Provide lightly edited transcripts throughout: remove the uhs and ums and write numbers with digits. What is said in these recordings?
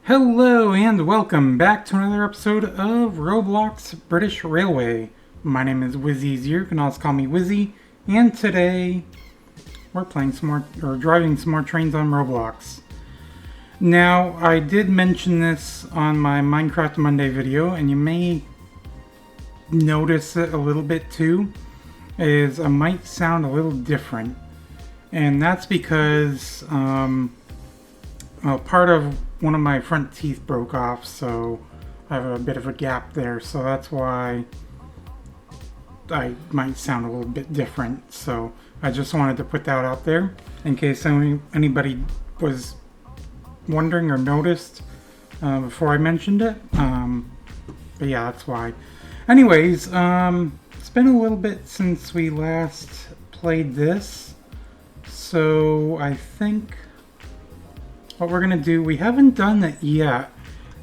Hello and welcome back to another episode of Roblox British Railway. My name is Wizzy Zier, you can also call me Wizzy, and today we're playing some more, or driving some more trains on Roblox. Now, I did mention this on my Minecraft Monday video, and you may notice it a little bit too, is I might sound a little different. And that's because, part of one of my front teeth broke off, so I have a bit of a gap there, so that's why I might sound a little bit different. So I just wanted to put that out there in case anybody was wondering or noticed before I mentioned it. But yeah, that's why. Anyways, it's been a little bit since we last played this, so I think what we're gonna do, we haven't done it yet.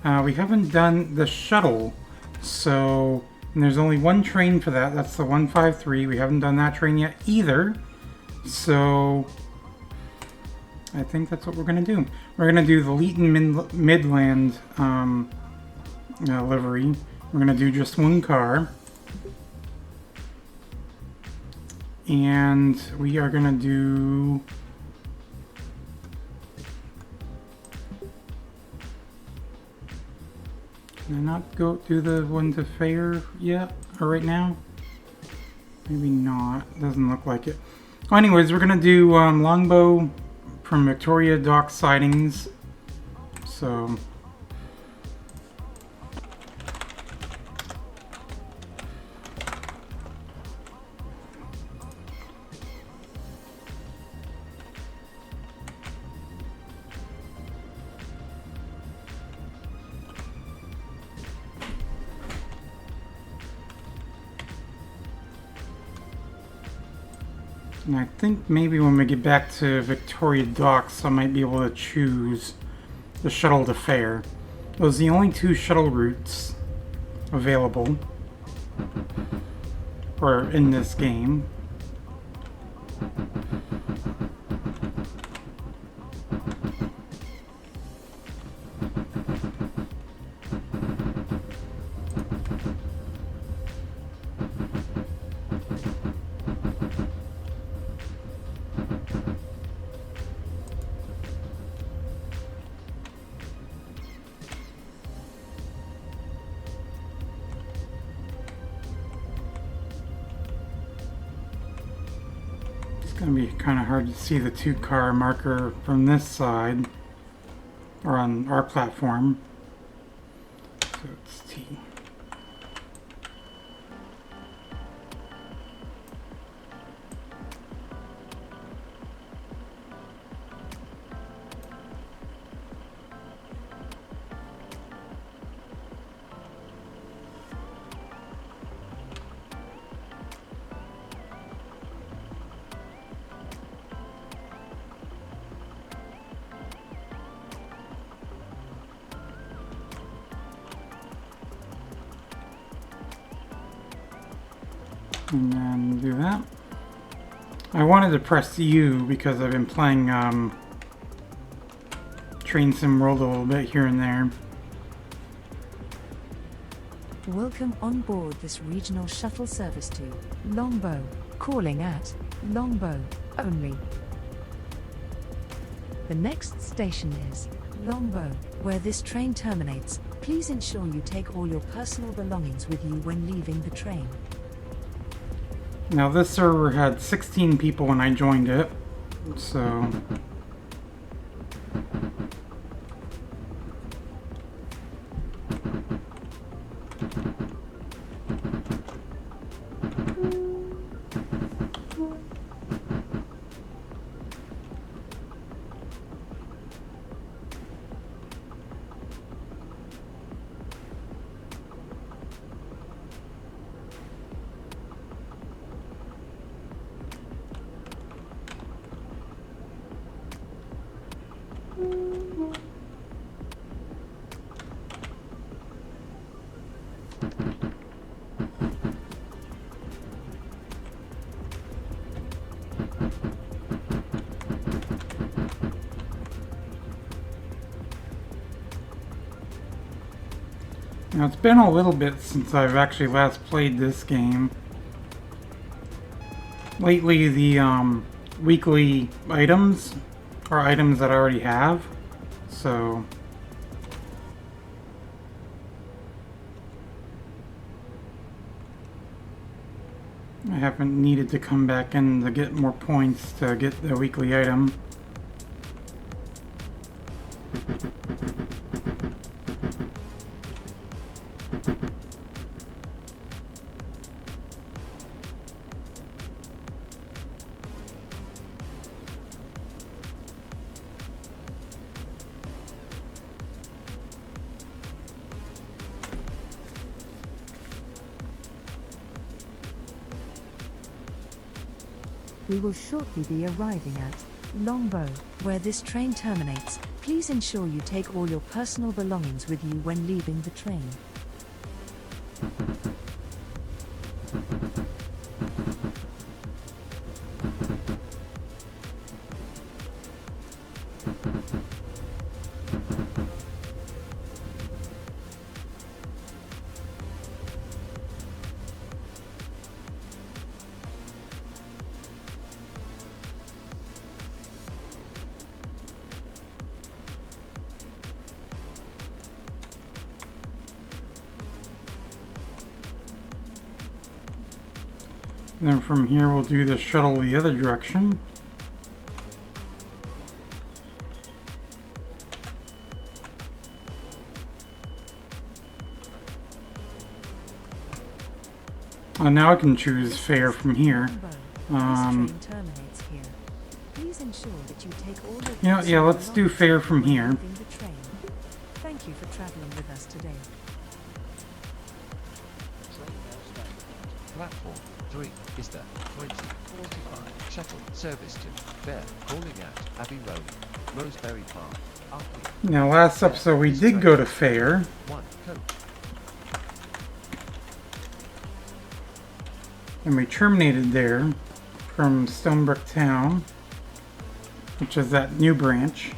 We haven't done the shuttle, so and there's only one train for that. That's the 153. We haven't done that train yet either. So I think that's what we're gonna do. We're gonna do the Leaton Midland livery. We're gonna do just one car, and we are gonna do. Can I not go do the one to Fayre yet, or right now? Maybe not, doesn't look like it. Well, anyways, we're gonna do Longbow from Victoria Dock Sidings. So and I think maybe when we get back to Victoria Docks, I might be able to choose the shuttle to Fayre. Those are the only two shuttle routes available or in this game. It's going to be kind of hard to see the two-car marker from this side, or on our platform. So it's T. And then do that. I wanted to press U because I've been playing Train Sim World a little bit here and there. Welcome on board this regional shuttle service to Longbow, calling at Longbow only. The next station is Longbow, where this train terminates. Please ensure you take all your personal belongings with you when leaving the train. Now this server had 16 people when I joined it, so Now, it's been a little bit since I've actually last played this game. Lately, the weekly items are items that I already have, so I haven't needed to come back in to get more points to get the weekly item. We will shortly be arriving at Longbow, where this train terminates. Please ensure you take all your personal belongings with you when leaving the train. Then from here we'll do the shuttle the other direction. Now I can choose Fayre from here. Yeah, let's do Fayre from here. Thank you for traveling with us today. Platform 3 is the 2045 shuttle service to Fayre, calling at Abbey Road, Roseberry Park, Arkley. Now last episode we did go to Fayre. One coach. And we terminated there from Stonebrook Town, which is that new branch.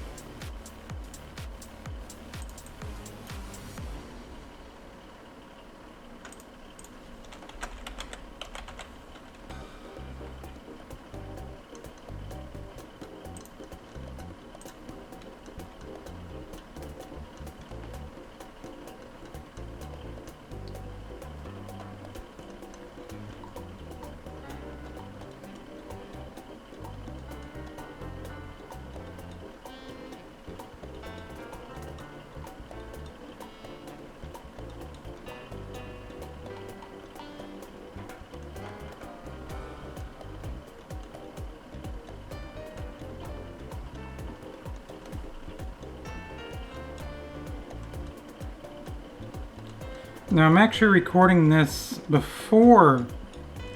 Now I'm actually recording this before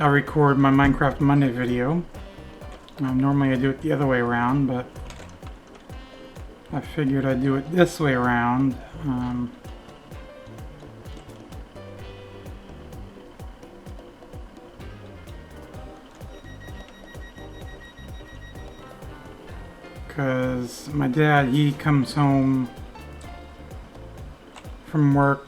I record my Minecraft Monday video. Normally I do it the other way around, but I figured I'd do it this way around. Because my dad, he comes home from work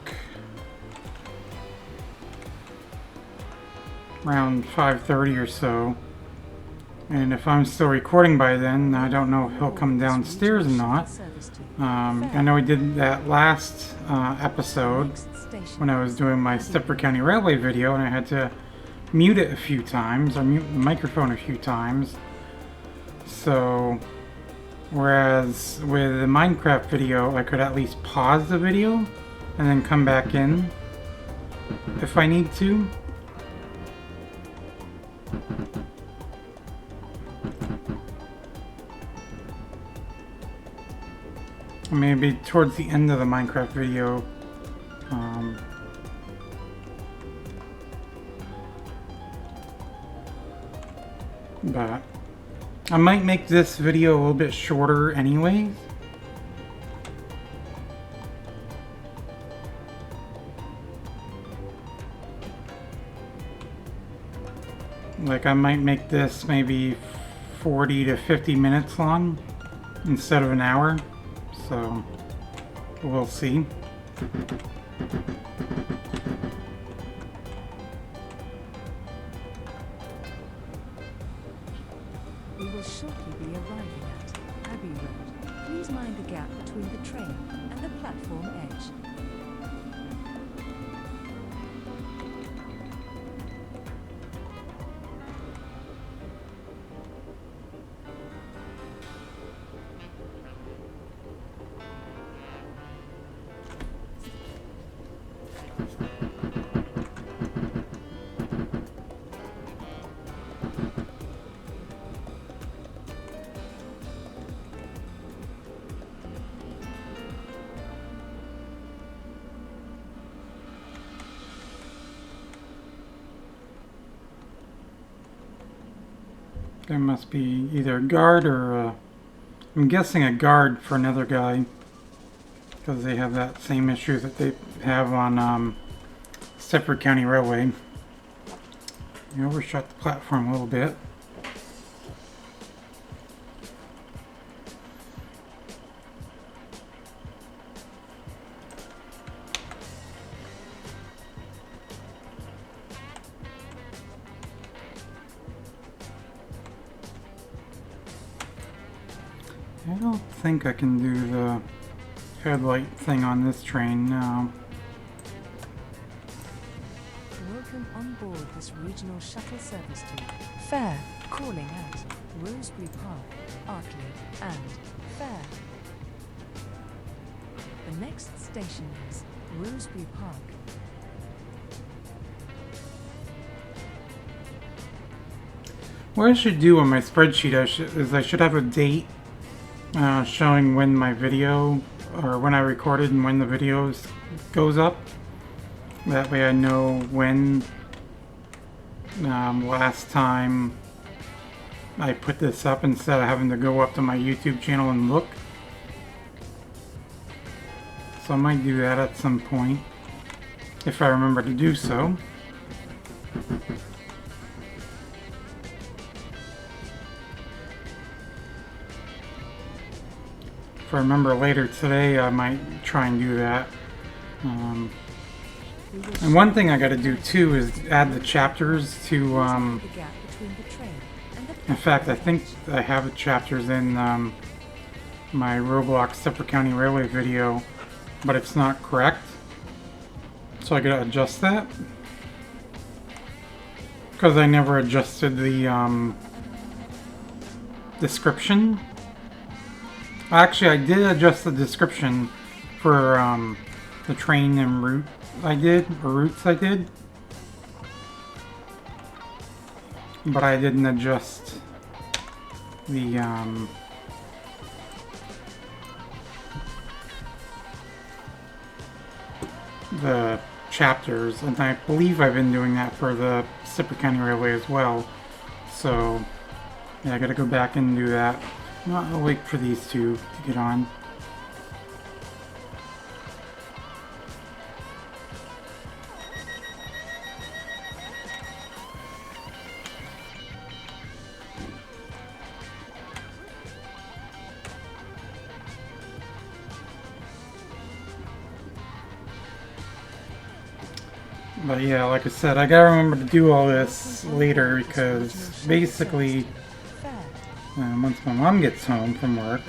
around 5:30 or so, and if I'm still recording by then, I don't know if he'll come downstairs or not. I know he did that last episode when I was doing my Stepford County Railway video, and I had to mute it a few times, or mute the microphone a few times. So whereas with the Minecraft video, I could at least pause the video and then come back in if I need to. Maybe towards the end of the Minecraft video, but I might make this video a little bit shorter anyways. Like I might make this maybe 40 to 50 minutes long instead of an hour. So we'll see. We will shortly be arriving at Abbey Road. Please mind the gap between the train and the platform edge. There must be either a guard or I'm guessing a guard for another guy, because they have that same issue that they have on Stepford County Railway. You overshot the platform a little bit. I don't think I can do the headlight thing on this train now. Welcome on board this regional shuttle service to Fayre, calling at Rosebery Park, Artley, and Fayre. The next station is Rosebery Park. What I should do on my spreadsheet is I should have a date showing when my video, or when I recorded and when the video goes up. That way I know when last time I put this up, instead of having to go up to my YouTube channel and look. So I might do that at some point, if I remember to do so. If I remember later today, I might try and do that. And one thing I gotta do too is add the chapters to, in fact, I think I have the chapters in my Roblox Stepford County Railway video, but it's not correct. So I gotta adjust that. Because I never adjusted the description. Actually, I did adjust the description for the train and route routes I did. But I didn't adjust the chapters, and I believe I've been doing that for the Stepford County Railway as well. So yeah, I gotta go back and do that. I'll wait for these two to get on. But yeah, like I said, I gotta remember to do all this later, because basically once my mom gets home from work,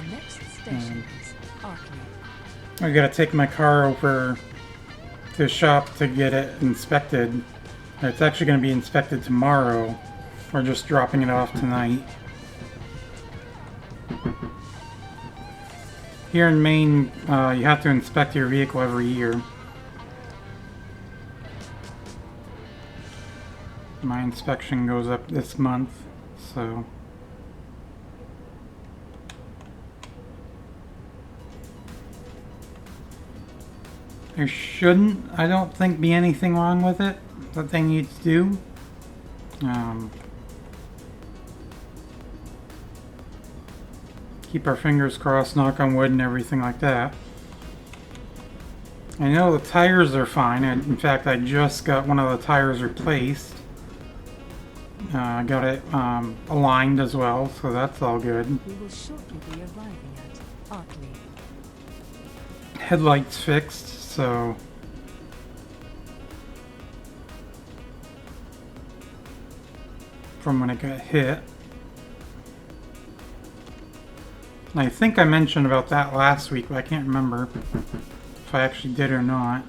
I gotta take my car over to the shop to get it inspected. It's actually gonna be inspected tomorrow. We're just dropping it off tonight. Here in Maine, you have to inspect your vehicle every year. My inspection goes up this month, so... There shouldn't, I don't think, be anything wrong with it that they need to do. Keep our fingers crossed, knock on wood, and everything like that. I know the tires are fine. In fact, I just got one of the tires replaced. I got it aligned as well, so that's all good. We will shortly be arriving at Artley. Headlights fixed, so from when it got hit. And I think I mentioned about that last week, but I can't remember if I actually did or not.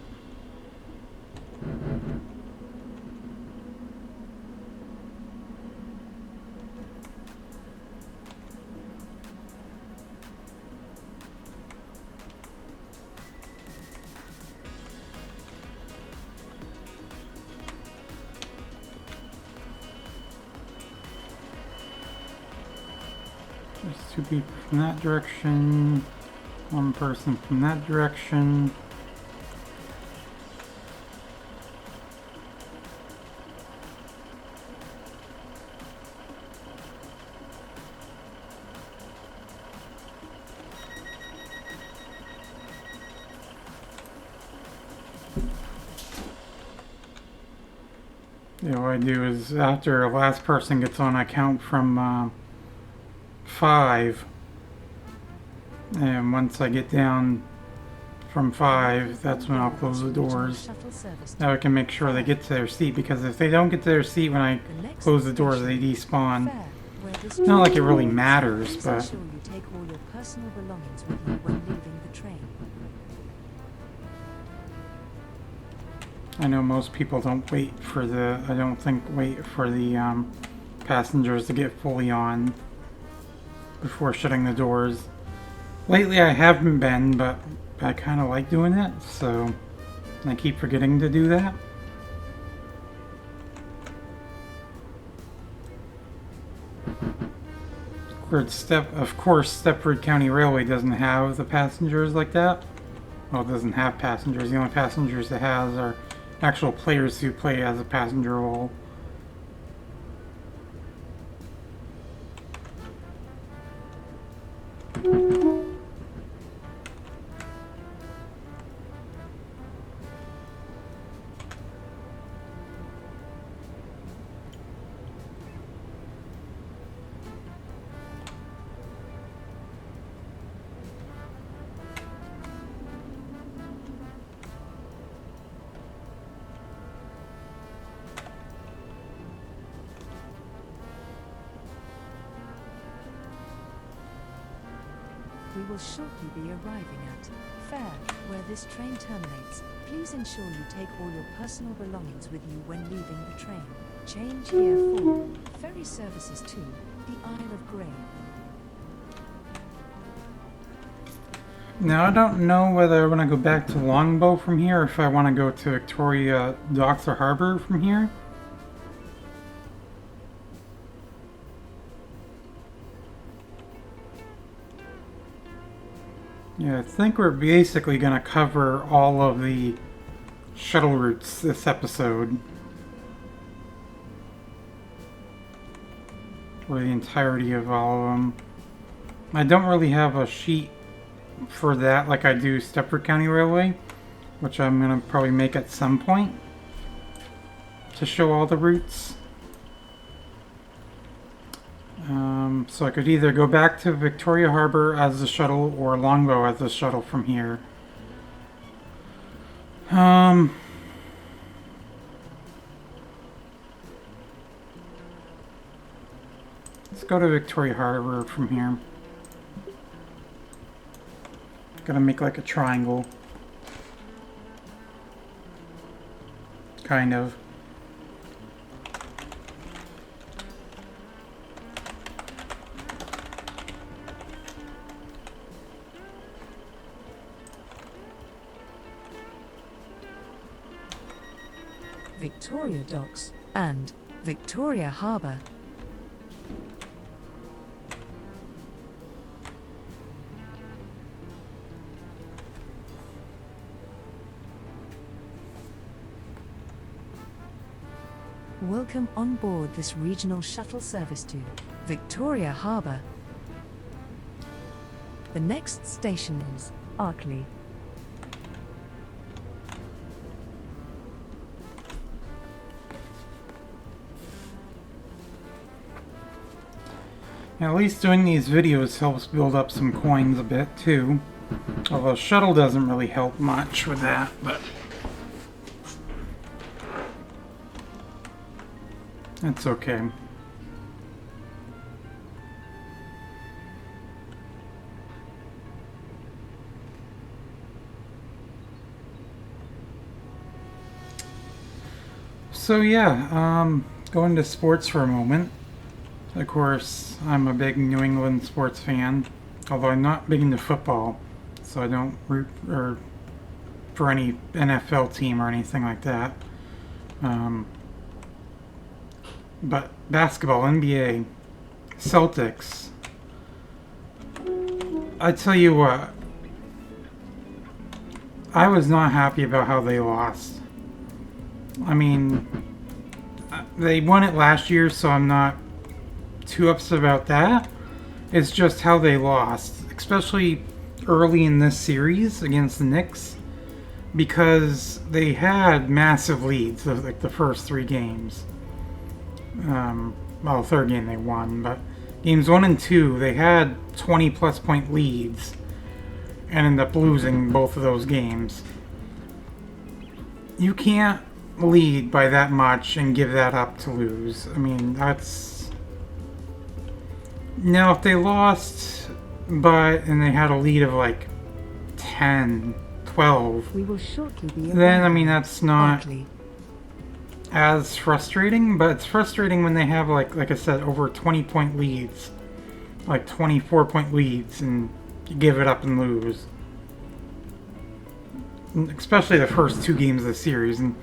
There's two people from that direction, one person from that direction. Yeah, what I do is after the last person gets on, I count from 5, and once I get down from 5, that's when I'll close the doors. Now I can make sure they get to their seat, because if they don't get to their seat when I close the doors, they despawn. It's not like it really matters, but I know most people don't wait for the, I don't think wait for the passengers to get fully on before shutting the doors. Lately I haven't been, but I kind of like doing it, so I keep forgetting to do that. Of course, Stepford County Railway doesn't have the passengers like that. Well, it doesn't have passengers. The only passengers it has are actual players who play as a passenger role. We will shortly be arriving at Fayre, where this train terminates. Please ensure you take all your personal belongings with you when leaving the train. Change here for ferry services to the Isle of Grain. Now I don't know whether I want to go back to Longbow from here, or if I want to go to Victoria Docks or Harbour from here. Yeah, I think we're basically going to cover all of the shuttle routes this episode. Or the entirety of all of them. I don't really have a sheet for that like I do Stepford County Railway, which I'm going to probably make at some point to show all the routes. So I could either go back to Victoria Harbour as the shuttle or Longbow as the shuttle from here. Let's go to Victoria Harbour from here. Gotta make like a triangle. Kind of. Victoria Docks and Victoria Harbour. Welcome on board this regional shuttle service to Victoria Harbour. The next station is Arkley. At least doing these videos helps build up some coins a bit too. Although shuttle doesn't really help much with that, but that's okay. So yeah, going to sports for a moment. Of course, I'm a big New England sports fan, although I'm not big into football, so I don't root for any NFL team or anything like that. But basketball, NBA, Celtics. I tell you what, I was not happy about how they lost. I mean, they won it last year, so I'm not too upset about that. It's just how they lost, especially early in this series against the Knicks, because they had massive leads, like the first 3 games. Well, the third game they won, but games 1 and 2, they had 20-plus point leads and ended up losing both of those games. You can't lead by that much and give that up to lose. I mean, that's... Now, if they lost, and they had a lead of like 10, 12, We will shortly be then, I mean, that's not Barkley. as frustrating, but it's frustrating when they have, like I said, over 20-point leads, like 24-point leads, and you give it up and lose. Especially the first 2 games of the series, and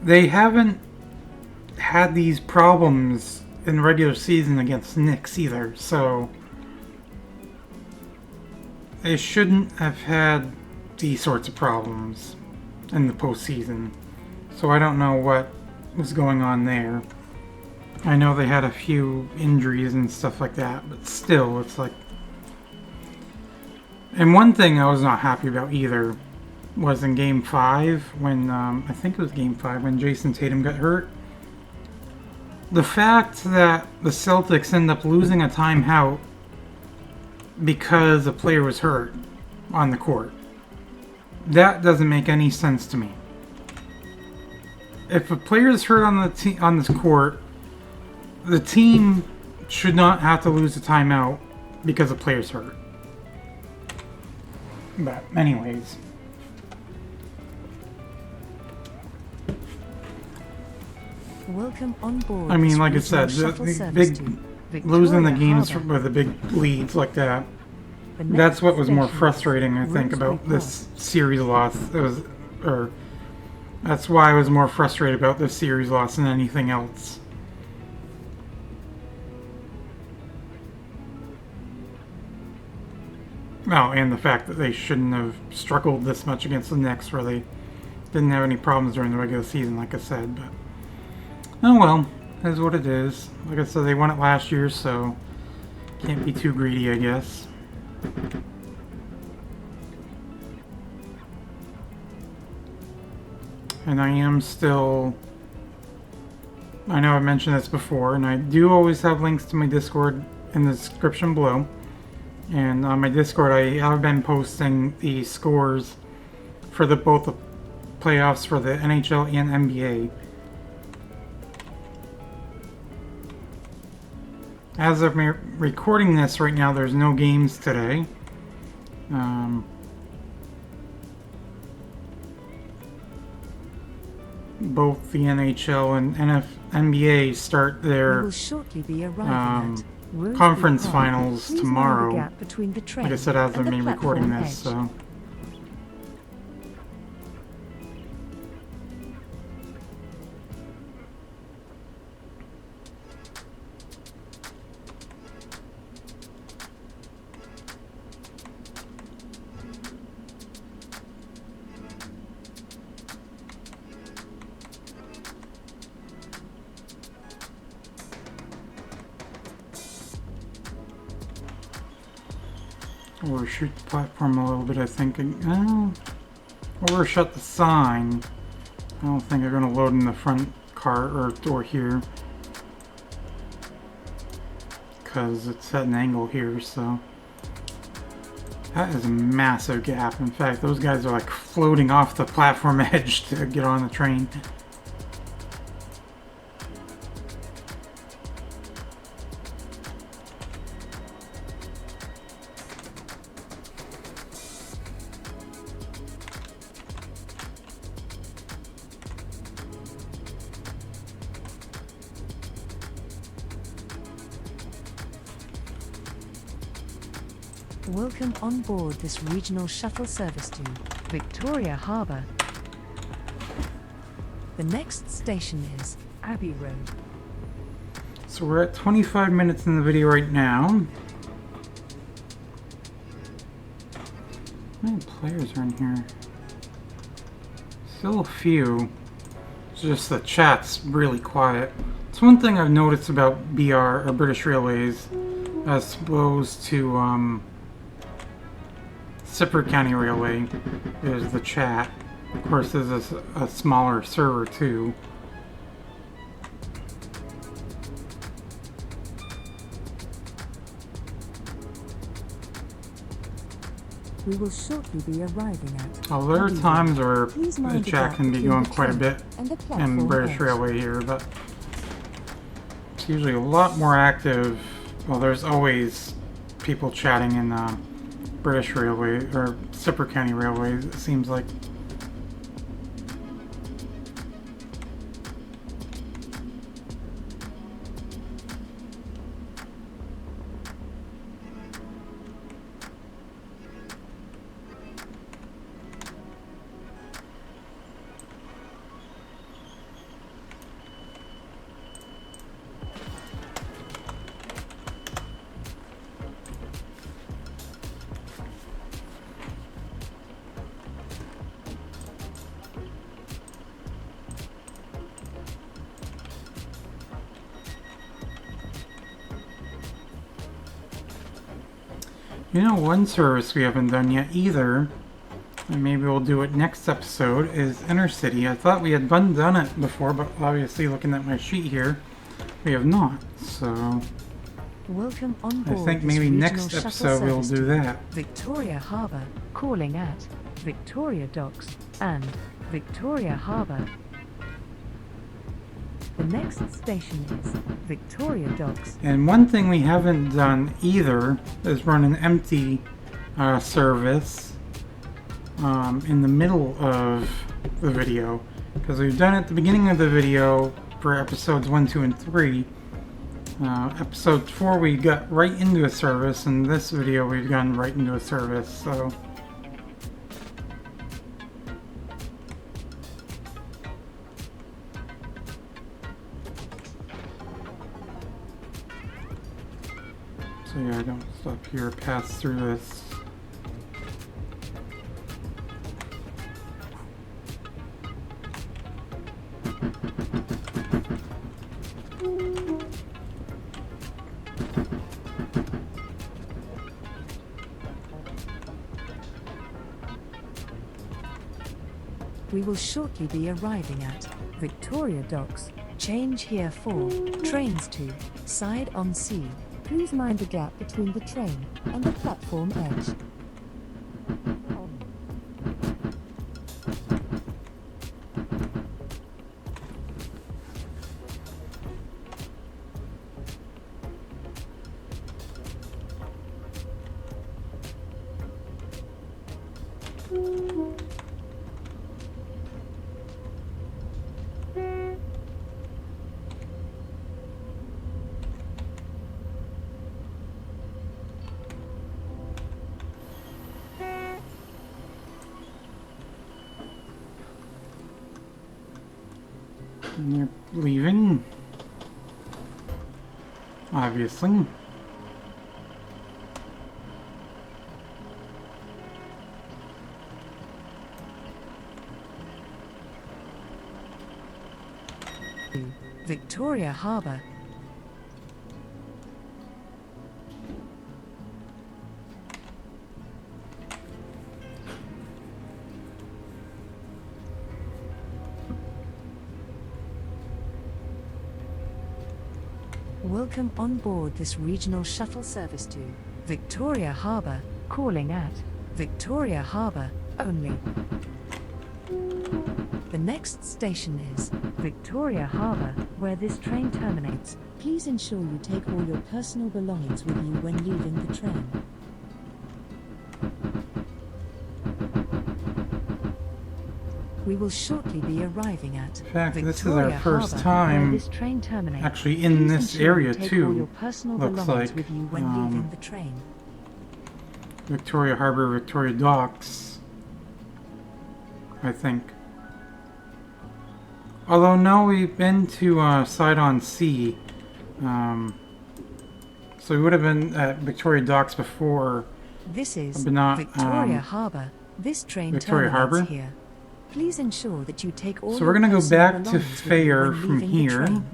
they haven't had these problems in regular season against Knicks either, so they shouldn't have had these sorts of problems in the postseason. So I don't know what was going on there. I know they had a few injuries and stuff like that, but still, it's like... And one thing I was not happy about either was in Game 5, when, I think it was Game 5, when Jason Tatum got hurt. The fact that the Celtics end up losing a timeout because a player was hurt on the court, that doesn't make any sense to me. If a player is hurt on this court, the team should not have to lose a timeout because a player's hurt. But anyways... Welcome on board. I mean, like I Regional said, Shuttle the service big to losing the Victoria games Harbour. with the big leads like that. The That's next what was more station frustrating, I think, Rosebery about this series loss. That's why I was more frustrated about this series loss than anything else. Oh, and the fact that they shouldn't have struggled this much against the Knicks, where they didn't have any problems during the regular season, like I said, but... Oh well, it is what it is. Like I said, they won it last year, so can't be too greedy, I guess. And I am still... I know I've mentioned this before, and I do always have links to my Discord in the description below. And on my Discord, I have been posting the scores for both the playoffs for the NHL and NBA. As of me recording this right now, there's no games today. Both the NHL and NBA start We their will shortly be arriving at Rosebery conference Park. finals Please mind the tomorrow. gap between the train Like I said, as and of the me recording platform this, edge. so... Overshoot the platform a little bit, I think. Overshot the sign. I don't think they're going to load in the front car or door here. Because it's at an angle here, so... That is a massive gap. In fact, those guys are like floating off the platform edge to get on the train. Welcome on board this regional shuttle service to Victoria Harbour. The next station is Abbey Road. So we're at 25 minutes in the video right now. How many players are in here? Still a few. It's just the chat's really quiet. It's one thing I've noticed about BR, or British Railways, as opposed to Sipper County Railway, is the chat. Of course, there's a smaller server too. We will shortly be arriving at. Oh, there are times where Please the mind the chat gap can be between going the quite a train bit and the in platform British edge. Railway here, but it's usually a lot more active. Well, there's always people chatting in British Railway or Sipper County Railways, it seems like. You know, one service we haven't done yet either, and maybe we'll do it next episode, is Intercity. I thought we had done it before, but obviously looking at my sheet here, we have not, so Welcome on I board think this maybe regional next shuttle episode we'll service do to that. Victoria Harbour, calling at Victoria Docks and Victoria Harbour. The next station is Victoria Docks. And one thing we haven't done either is run an empty service in the middle of the video, because we've done it at the beginning of the video for episodes 1, 2, and 3. Episode 4 we got right into a service, and this video we've gone right into a service, so yeah, I don't stop here, pass through this. We will shortly be arriving at Victoria Docks. Change here for trains to Side on Sea. Please mind the gap between the train and the platform edge. And they're leaving, obviously. Victoria Harbour. Welcome on board this regional shuttle service to Victoria Harbour, calling at Victoria Harbour only. The next station is Victoria Harbour, where this train terminates. Please ensure you take all your personal belongings with you when leaving the train. We will shortly be arriving at In fact, Victoria this is our first Harbour, time where this train terminates. actually in Please this ensure you area take too, all your personal looks belongings like. with you when leaving the train. Victoria Harbour, Victoria Docks, I think. Although, no, we've been to Side on Sea. So we would have been at Victoria Docks before. This is But not, Victoria Harbour. This train Victoria terminates Harbour? here. Please ensure that you take all So your we're gonna go personal back to belongings with you Fayre when from leaving the here. train.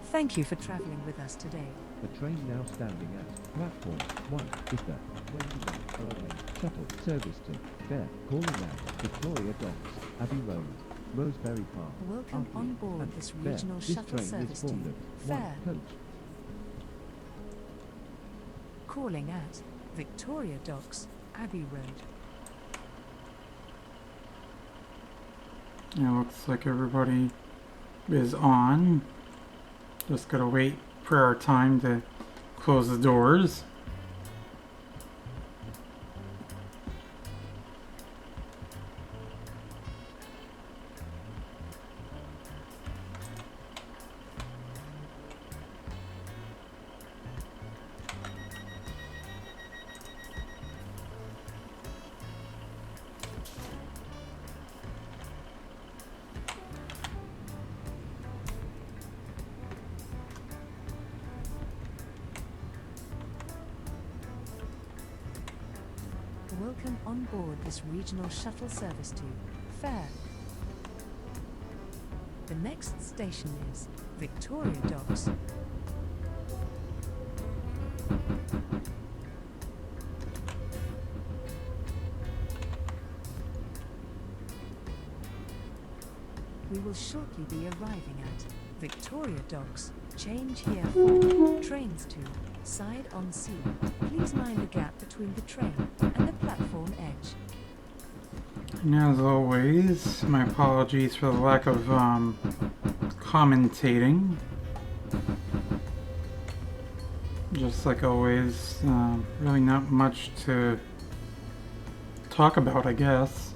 Thank you for travelling with us today. The train now standing at platform 1 is the 21 shuttle service to Fayre, calling at Victoria Docks, Abbey Road, Roseberry Park. Welcome Artley, on board and this Fayre. regional This shuttle train is service to formed of one Fayre. coach. Calling at Victoria Docks, Abbey Road. It looks like everybody is on. Just gotta wait for our time to close the doors. Welcome on board this regional shuttle service to Fayre. The next station is Victoria Docks. We will shortly be arriving at Victoria Docks. Change here for trains to Side on Sea. Please mind the gap between the train and the platform edge. And as always, my apologies for the lack of commentating. Just like always, really not much to talk about, I guess.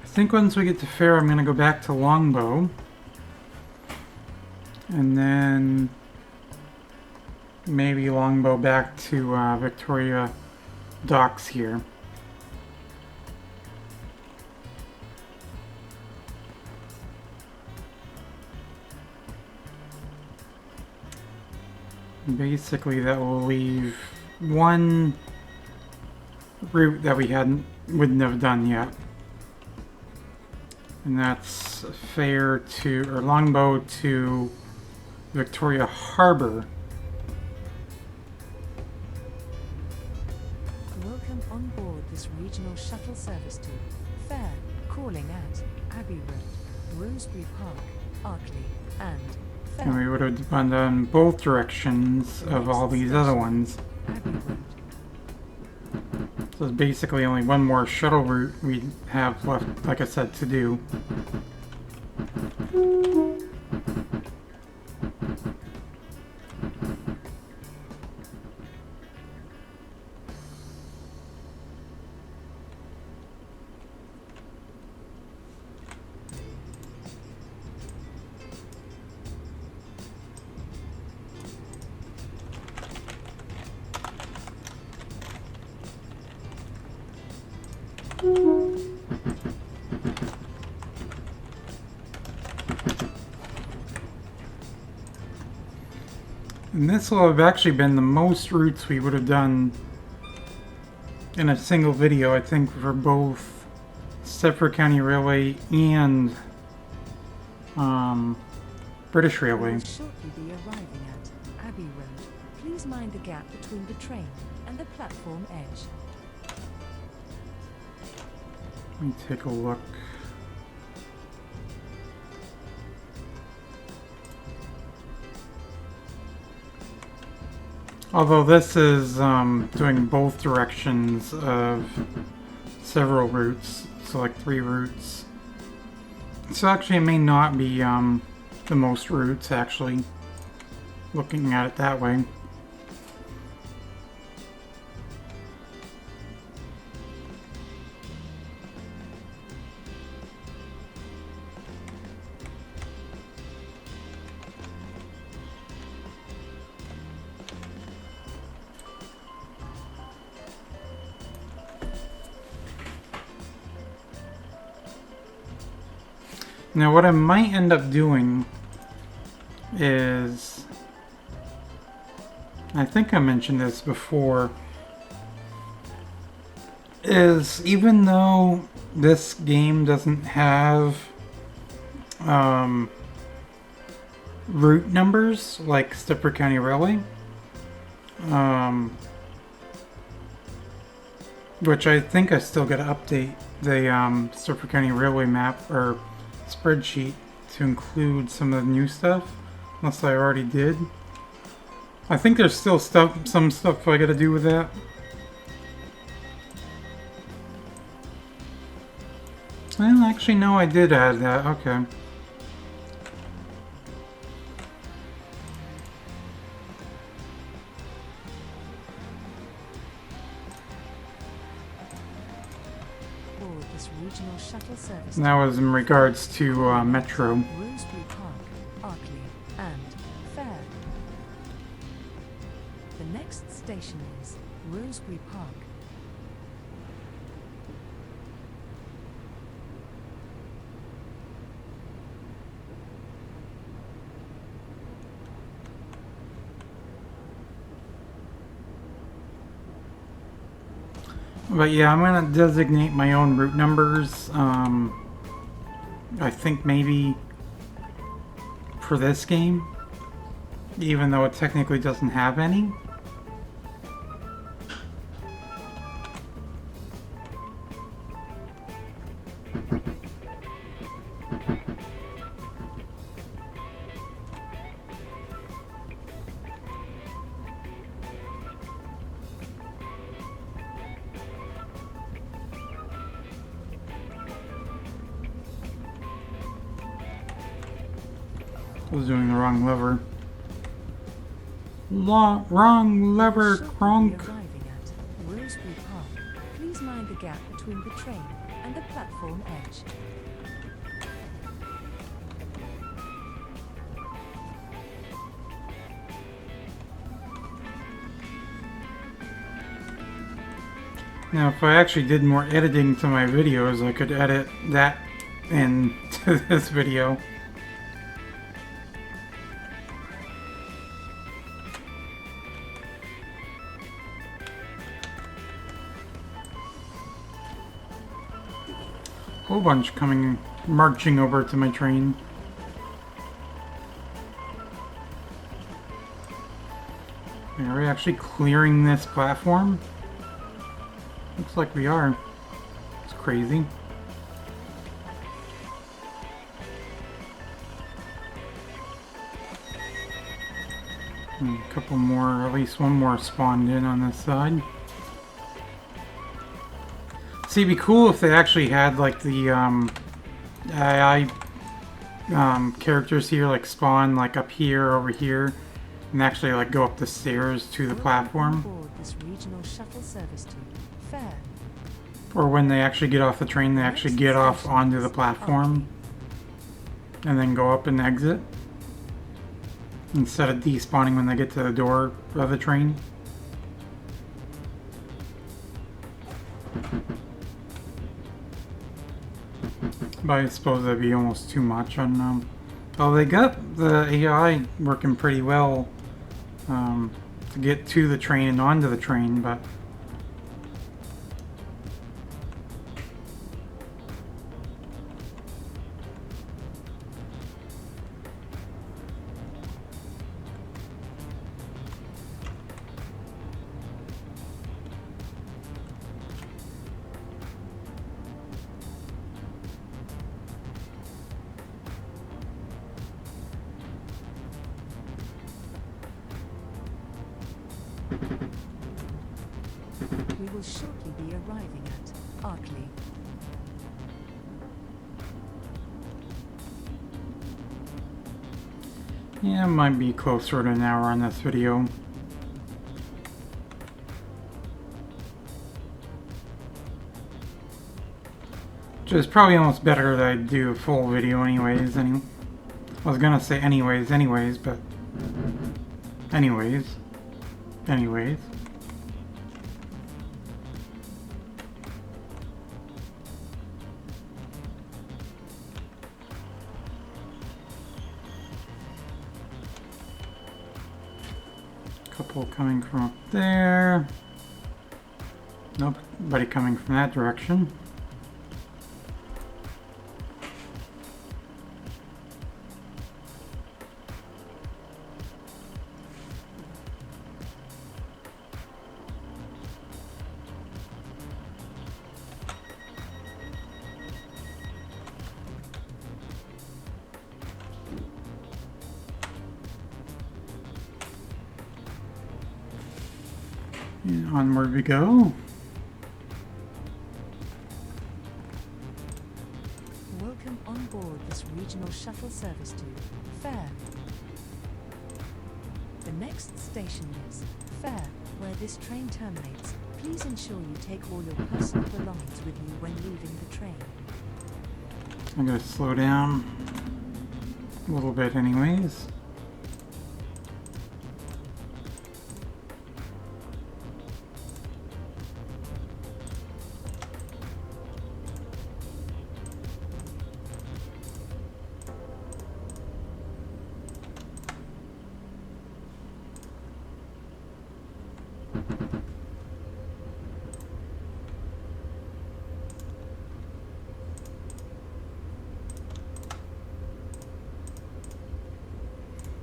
I think once we get to Fayre, I'm going to go back to Longbow. And then maybe Longbow back to Victoria Docks here. Basically, that will leave one route that we wouldn't have done yet. And that's Fayre to, or Longbow to Victoria Harbour. Welcome on board this regional shuttle service to Fayre, calling at Abbey Road, Roseberry Park, Artley, and Fayre. And we would have done both directions of all these other ones. Abbey Road. So there's basically only one more shuttle route we have left, like I said, to do. And this will have actually been the most routes we would have done in a single video, I think, for both Stepford County Railway and British We Railway. will shortly be arriving at Abbey Road. Please mind the gap between the train and the platform edge. Let me take a look. Although this is doing both directions of several routes, so like 3 routes. So actually it may not be the most routes, actually, looking at it that way. Now what I might end up doing is, I think I mentioned this before, is even though this game doesn't have route numbers like Stipper County Railway, which I think I still gotta update the Stipper County Railway map or spreadsheet to include some of the new stuff, unless I already did. I think there's still some stuff I gotta do with that. Well, actually, no, I did add that. Okay. Board this regional shuttle service. And that was in regards to Metro. Rosebery Park, Arkley, and Fayre. The next station is Rosebery Park. But yeah, I'm gonna designate my own route numbers. I think maybe for this game, even though it technically doesn't have any. I was doing the wrong lever. Wrong lever, Shuttle will be cronk. arriving at Rosebery Park. Please mind the gap between the train and the platform edge. Now, if I actually did more editing to my videos, I could edit that into this video. Whole bunch coming, marching over to my train. Are we actually clearing this platform? Looks like we are. It's crazy. And a couple more, at least one more spawned in on this side. See, it'd be cool if they actually had like the AI characters here like spawn like up here, over here, and actually like go up the stairs to the platform. Board this regional shuttle service to Fayre. Or when they actually get off the train, they actually get off onto the platform and then go up and exit, instead of despawning when they get to the door of the train. But I suppose that'd be almost too much on oh, they got the AI working pretty well to get to the train and onto the train, but We will shortly be arriving at Arkley. Yeah, it might be closer to an hour on this video. Which is probably almost better that I do a full video anyways. I was gonna say anyways, but anyways. Couple coming from up there. Nobody coming from that direction. And onward we go. Welcome on board this regional shuttle service to Fayre. The next station is Fayre, where this train terminates. Please ensure you take all your personal belongings with you when leaving the train. I'm gonna slow down a little bit anyways.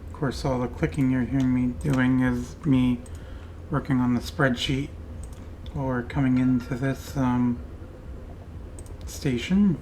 Of course, all the clicking you're hearing me doing is me working on the spreadsheet while we're coming into this station.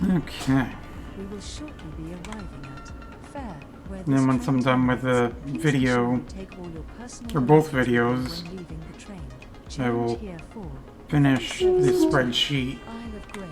Okay. We will shortly be arriving at Fayre, where And then once I'm done with the video, or both videos, I will finish the spreadsheet. Isle of Grey.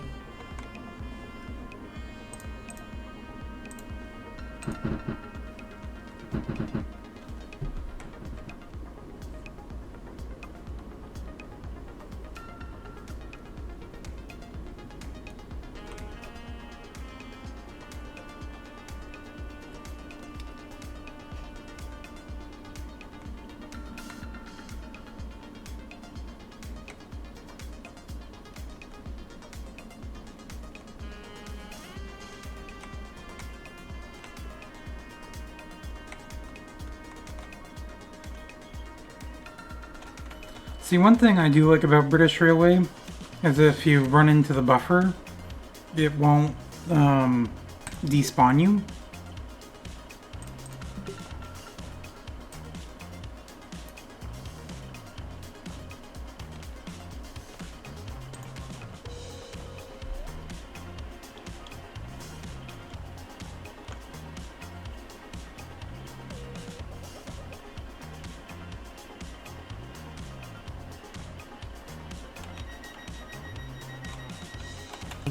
See, one thing I do like about British Railway is if you run into the buffer, it won't despawn you.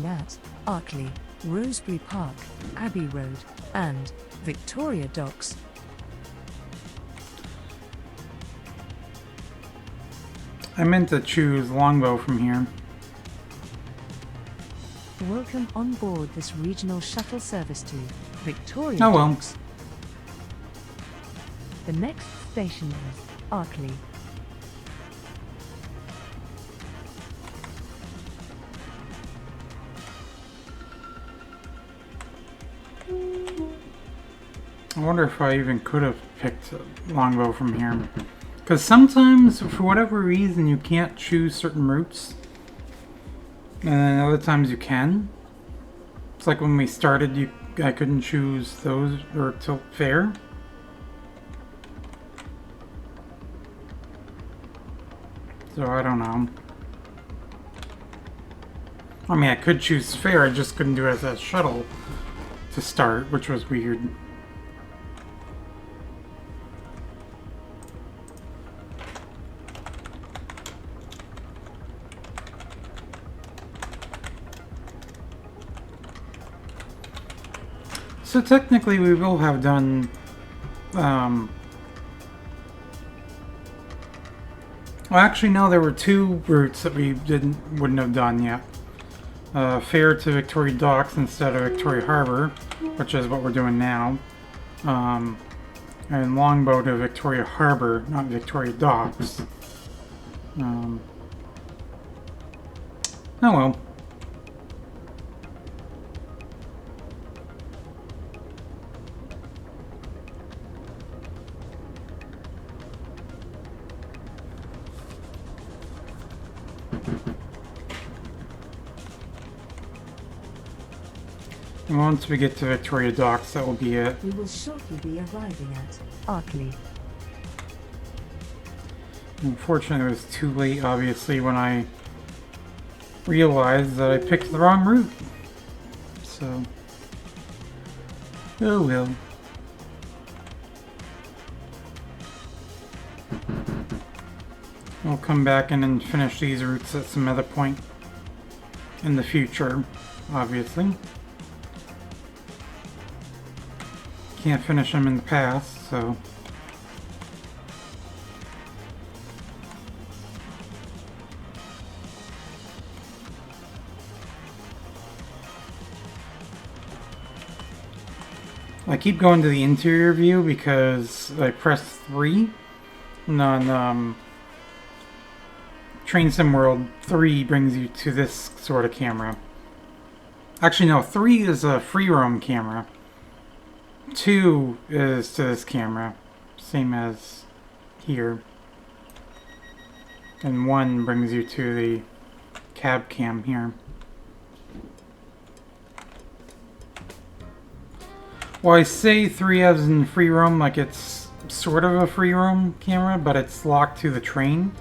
At Arkley, Rosebery Park, Abbey Road, and Victoria Docks. I meant to choose Longbow from here. Welcome on board this regional shuttle service to Victoria Oh well. Docks. The next station is Arkley. I wonder if I even could have picked Longbow from here. Because sometimes, for whatever reason, you can't choose certain routes. And then other times you can. It's like when we started, I couldn't choose those or till Fayre. So I don't know. I mean, I could choose Fayre, I just couldn't do it as a shuttle to start, which was weird. So technically we will have done, well actually no, there were two routes that we wouldn't have done yet. Fayre to Victoria Docks instead of Victoria Harbour, which is what we're doing now. And Longbow to Victoria Harbour, not Victoria Docks. Oh well. And once we get to Victoria Docks, that will be it. We will shortly be arriving at Arkley. Unfortunately, it was too late, obviously, when I realized that I picked the wrong route. So, oh well. We'll come back in and finish these routes at some other point in the future, obviously. Can't finish them in the past, so... I keep going to the interior view because I pressed 3 on Train Sim World. 3 brings you to this sort of camera. Actually no, 3 is a free roam camera. 2 is to this camera, same as here. And 1 brings you to the cab cam here. Well, I say 3 as in free roam, like it's sort of a free roam camera, but it's locked to the train.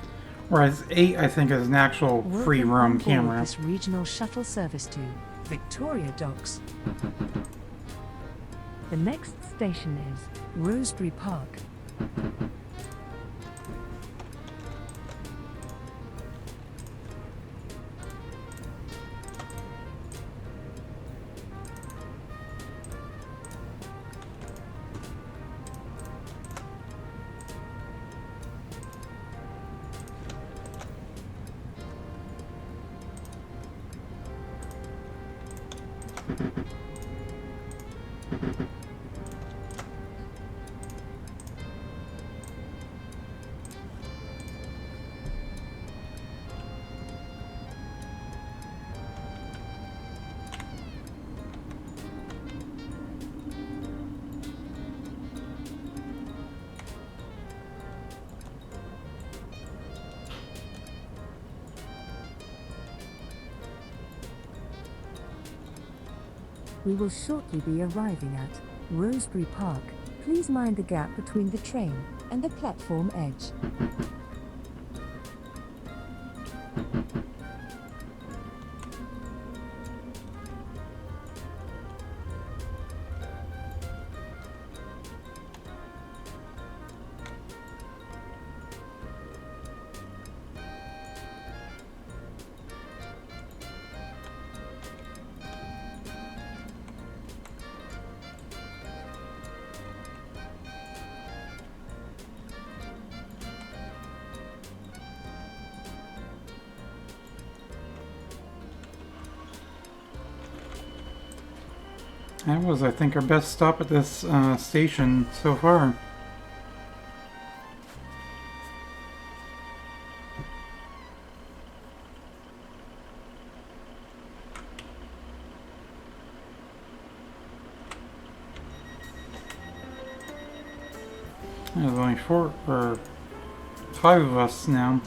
Whereas 8, I think, is an actual free roam camera. This regional shuttle service to Victoria Docks. The next station is Rosebery Park. We will shortly be arriving at Rosebery Park. Please mind the gap between the train and the platform edge. That was, I think, our best stop at this station so far. There's only 4, or 5 of us now.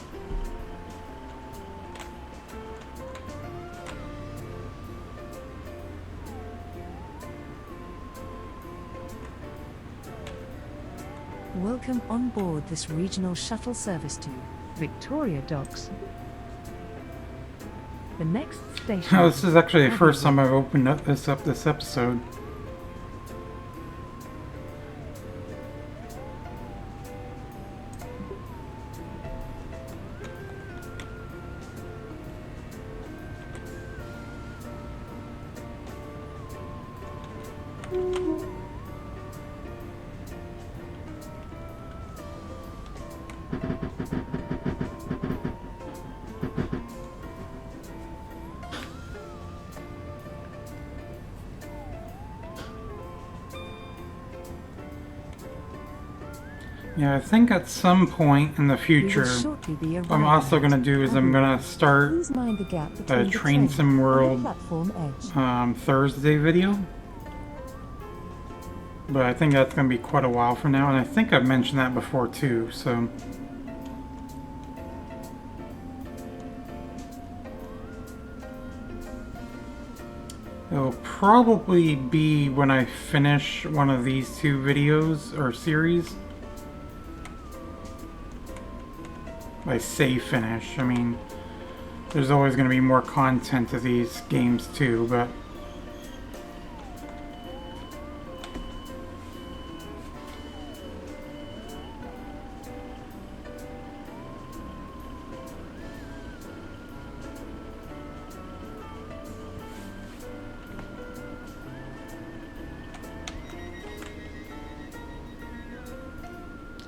Welcome on board this regional shuttle service to Victoria Docks. The next station. Oh, this is actually the first time I've opened up this episode. Yeah, I think at some point in the future, what I'm also going to do is I'm going to start a Train Sim World Thursday video. But I think that's going to be quite a while from now, and I think I've mentioned that before too, so... It'll probably be when I finish one of these 2 videos or series. I say finish, I mean, there's always going to be more content to these games too, but...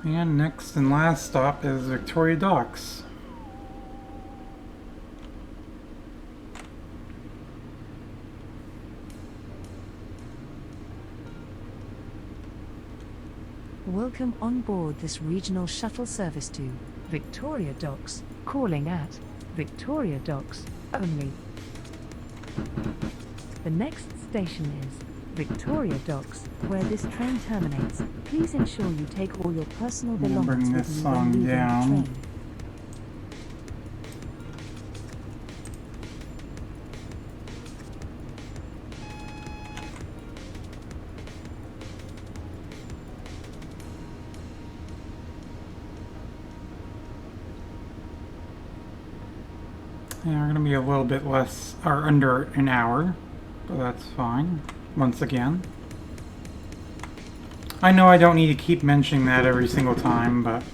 And next and last stop is Victoria Docks. Welcome on board this regional shuttle service to Victoria Docks, calling at Victoria Docks only. The next station is Victoria Docks, where this train terminates. Please ensure you take all your personal belongings with you when leaving the train. Yeah, we're going to be a little bit less, or under an hour, but that's fine, once again. I know I don't need to keep mentioning that every single time, but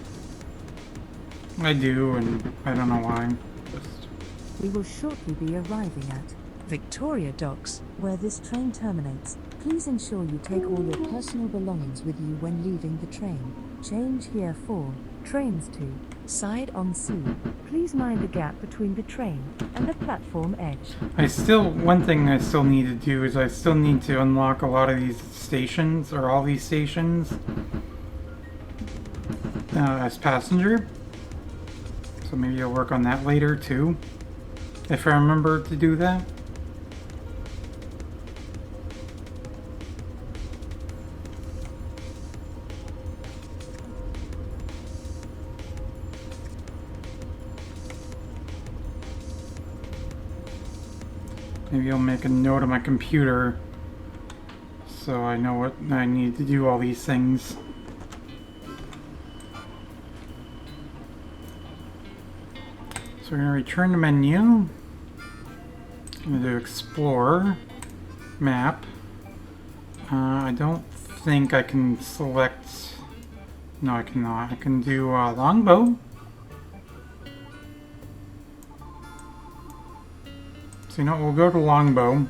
I do, and I don't know why. Just... We will shortly be arriving at Victoria Docks, where this train terminates. Please ensure you take all your personal belongings with you when leaving the train. Change here for trains to Side on Sea. Please mind the gap between the train and the platform edge. One thing I still need to do is I still need to unlock a lot of these stations, or all these stations, as passenger. So maybe I'll work on that later too, if I remember to do that. Maybe I'll make a note on my computer so I know what I need to do all these things. So we're going to return to menu. I'm going to do Explore, Map. I don't think I can select... No, I cannot. I can do Longbow. So you know what, we'll go to Longbow.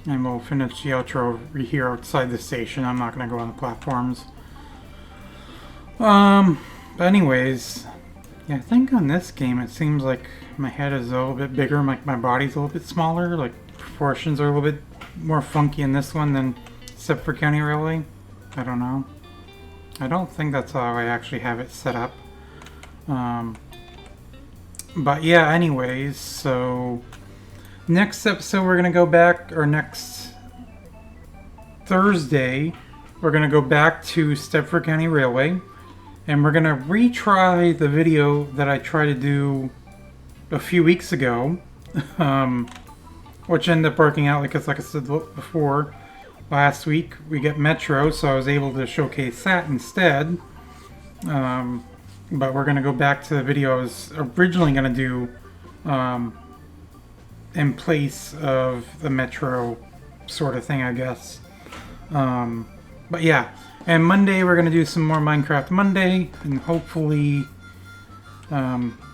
And we'll finish the outro over here outside the station. I'm not going to go on the platforms. But anyways, yeah, I think on this game it seems like my head is a little bit bigger, like my body's a little bit smaller, like proportions are a little bit more funky in this one than Stepford County Railway. I don't know. I don't think that's how I actually have it set up. But yeah, anyways, so next episode we're going to go back, or next Thursday, we're going to go back to Stepford County Railway, and we're going to retry the video that I tried to do a few weeks ago, which ended up working out because, like I said before, last week we got Metro, so I was able to showcase that instead. But we're going to go back to the video I was originally going to do in place of the Metro sort of thing, I guess. But yeah, and Monday we're going to do some more Minecraft Monday and hopefully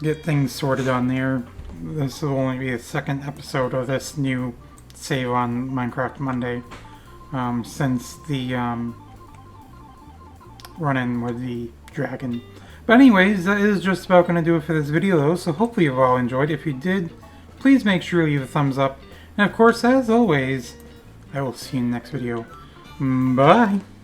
get things sorted on there. This will only be the second episode of this new save on Minecraft Monday since the run-in with the dragon. But anyways, that is just about going to do it for this video though, so hopefully you've all enjoyed. If you did, please make sure you leave a thumbs up. And of course, as always, I will see you in the next video. Bye!